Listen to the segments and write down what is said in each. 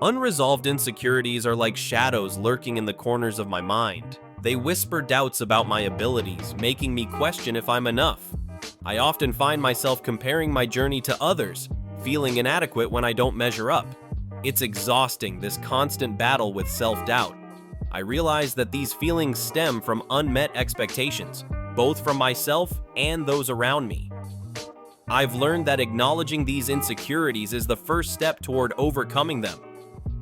Unresolved insecurities are like shadows lurking in the corners of my mind. They whisper doubts about my abilities, making me question if I'm enough. I often find myself comparing my journey to others, feeling inadequate when I don't measure up. It's exhausting, this constant battle with self-doubt. I realize that these feelings stem from unmet expectations, both from myself and those around me. I've learned that acknowledging these insecurities is the first step toward overcoming them.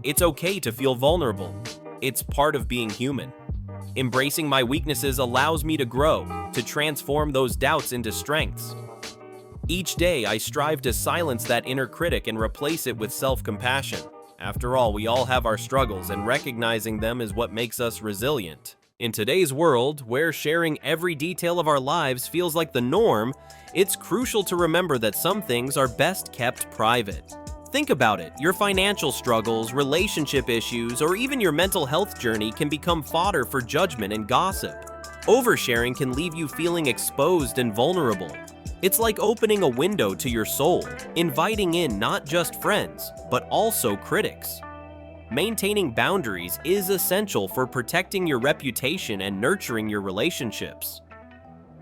It's okay to feel vulnerable. It's part of being human. Embracing my weaknesses allows me to grow, to transform those doubts into strengths. Each day, I strive to silence that inner critic and replace it with self-compassion. After all, we all have our struggles, and recognizing them is what makes us resilient. In today's world, where sharing every detail of our lives feels like the norm, it's crucial to remember that some things are best kept private. Think about it. Your financial struggles, relationship issues, or even your mental health journey can become fodder for judgment and gossip. Oversharing can leave you feeling exposed and vulnerable. It's like opening a window to your soul, inviting in not just friends, but also critics. Maintaining boundaries is essential for protecting your reputation and nurturing your relationships.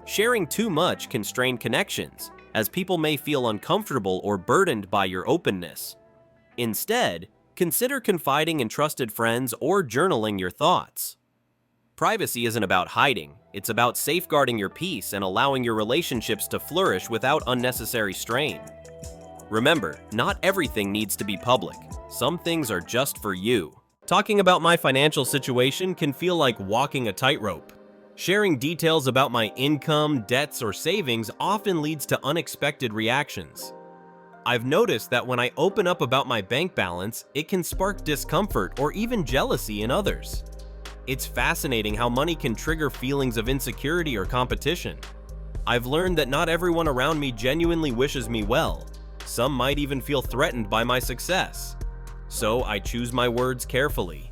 Sharing too much can strain connections, as people may feel uncomfortable or burdened by your openness. Instead, consider confiding in trusted friends or journaling your thoughts. Privacy isn't about hiding, it's about safeguarding your peace and allowing your relationships to flourish without unnecessary strain. Remember, not everything needs to be public. Some things are just for you. Talking about my financial situation can feel like walking a tightrope. Sharing details about my income, debts, or savings often leads to unexpected reactions. I've noticed that when I open up about my bank balance, it can spark discomfort or even jealousy in others. It's fascinating how money can trigger feelings of insecurity or competition. I've learned that not everyone around me genuinely wishes me well. Some might even feel threatened by my success. So I choose my words carefully.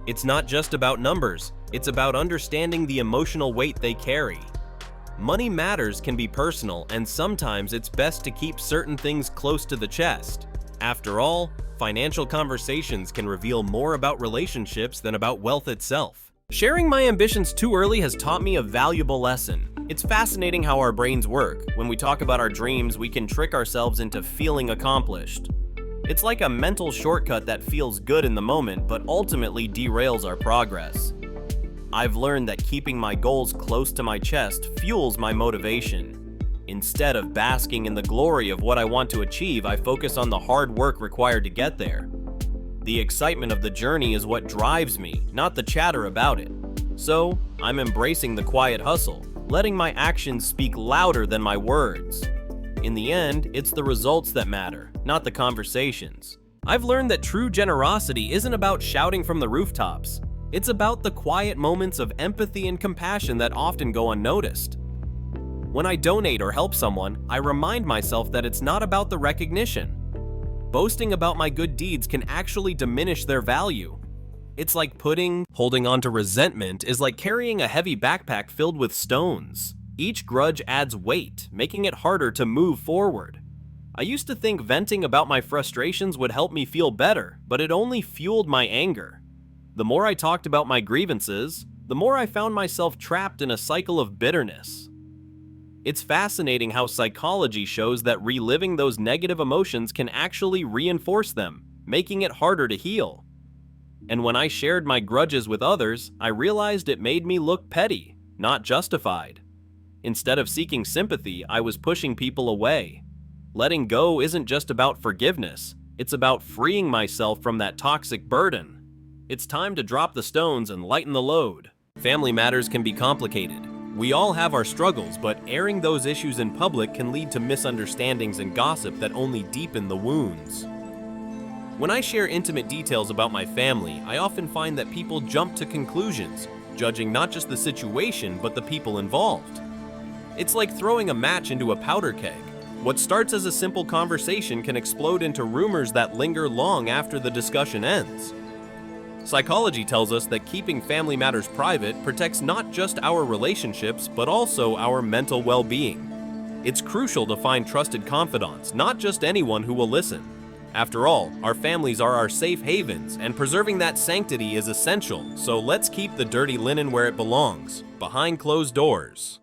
It's not just about numbers, it's about understanding the emotional weight they carry. Money matters can be personal, and sometimes it's best to keep certain things close to the chest. After all, financial conversations can reveal more about relationships than about wealth itself. Sharing my ambitions too early has taught me a valuable lesson. It's fascinating how our brains work. When we talk about our dreams, we can trick ourselves into feeling accomplished. It's like a mental shortcut that feels good in the moment, but ultimately derails our progress. I've learned that keeping my goals close to my chest fuels my motivation. Instead of basking in the glory of what I want to achieve, I focus on the hard work required to get there. The excitement of the journey is what drives me, not the chatter about it. So, I'm embracing the quiet hustle, letting my actions speak louder than my words. In the end, it's the results that matter, not the conversations. I've learned that true generosity isn't about shouting from the rooftops. It's about the quiet moments of empathy and compassion that often go unnoticed. When I donate or help someone, I remind myself that it's not about the recognition. Boasting about my good deeds can actually diminish their value. It's like holding on to resentment is like carrying a heavy backpack filled with stones. Each grudge adds weight, making it harder to move forward. I used to think venting about my frustrations would help me feel better, but it only fueled my anger. The more I talked about my grievances, the more I found myself trapped in a cycle of bitterness. It's fascinating how psychology shows that reliving those negative emotions can actually reinforce them, making it harder to heal. And when I shared my grudges with others, I realized it made me look petty, not justified. Instead of seeking sympathy, I was pushing people away. Letting go isn't just about forgiveness, it's about freeing myself from that toxic burden. It's time to drop the stones and lighten the load. Family matters can be complicated. We all have our struggles, but airing those issues in public can lead to misunderstandings and gossip that only deepen the wounds. When I share intimate details about my family, I often find that people jump to conclusions, judging not just the situation, but the people involved. It's like throwing a match into a powder keg. What starts as a simple conversation can explode into rumors that linger long after the discussion ends. Psychology tells us that keeping family matters private protects not just our relationships, but also our mental well-being. It's crucial to find trusted confidants, not just anyone who will listen. After all, our families are our safe havens, and preserving that sanctity is essential, so let's keep the dirty linen where it belongs, behind closed doors.